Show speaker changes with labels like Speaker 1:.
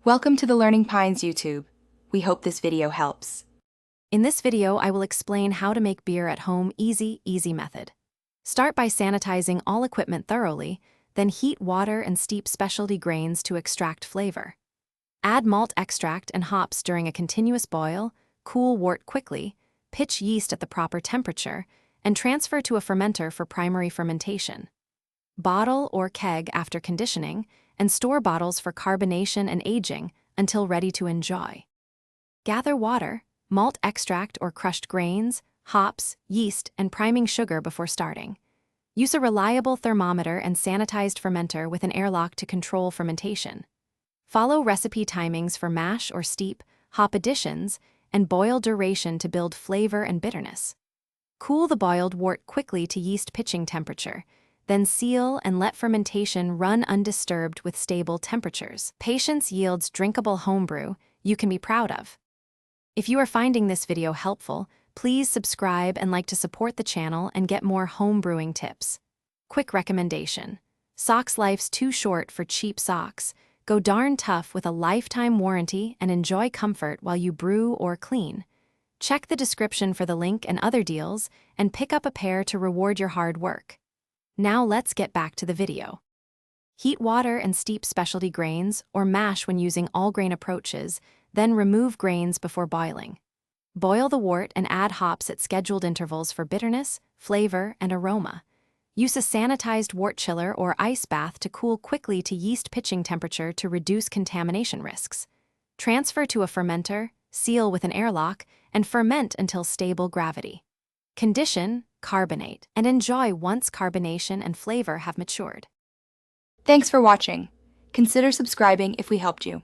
Speaker 1: Welcome to the Learning Pines YouTube. We hope this video helps.
Speaker 2: In this video, I will explain how to make beer at home easy method. Start by sanitizing all equipment thoroughly, then heat water and steep specialty grains to extract flavor. Add malt extract and hops during a continuous boil, cool wort quickly, pitch yeast at the proper temperature, and transfer to a fermenter for primary fermentation. Bottle or keg after conditioning, and store bottles for carbonation and aging until ready to enjoy. Gather water, malt extract or crushed grains, hops, yeast, and priming sugar before starting. Use a reliable thermometer and sanitized fermenter with an airlock to control fermentation. Follow recipe timings for mash or steep, hop additions, and boil duration to build flavor and bitterness. Cool the boiled wort quickly to yeast pitching temperature, then seal and let fermentation run undisturbed with stable temperatures. Patience yields drinkable homebrew you can be proud of. If you are finding this video helpful, please subscribe and like to support the channel and get more homebrewing tips. Quick recommendation: socks life's too short for cheap socks. Go darn tough with a lifetime warranty and enjoy comfort while you brew or clean. Check the description for the link and other deals, and pick up a pair to reward your hard work. Now let's get back to the video. Heat water and steep specialty grains, or mash when using all-grain approaches, then remove grains before boiling. Boil the wort and add hops at scheduled intervals for bitterness, flavor, and aroma. Use a sanitized wort chiller or ice bath to cool quickly to yeast pitching temperature to reduce contamination risks. Transfer to a fermenter, seal with an airlock, and ferment until stable gravity. Condition, carbonate, and enjoy once carbonation and flavor have matured.
Speaker 1: Thanks for watching. Consider subscribing if we helped you.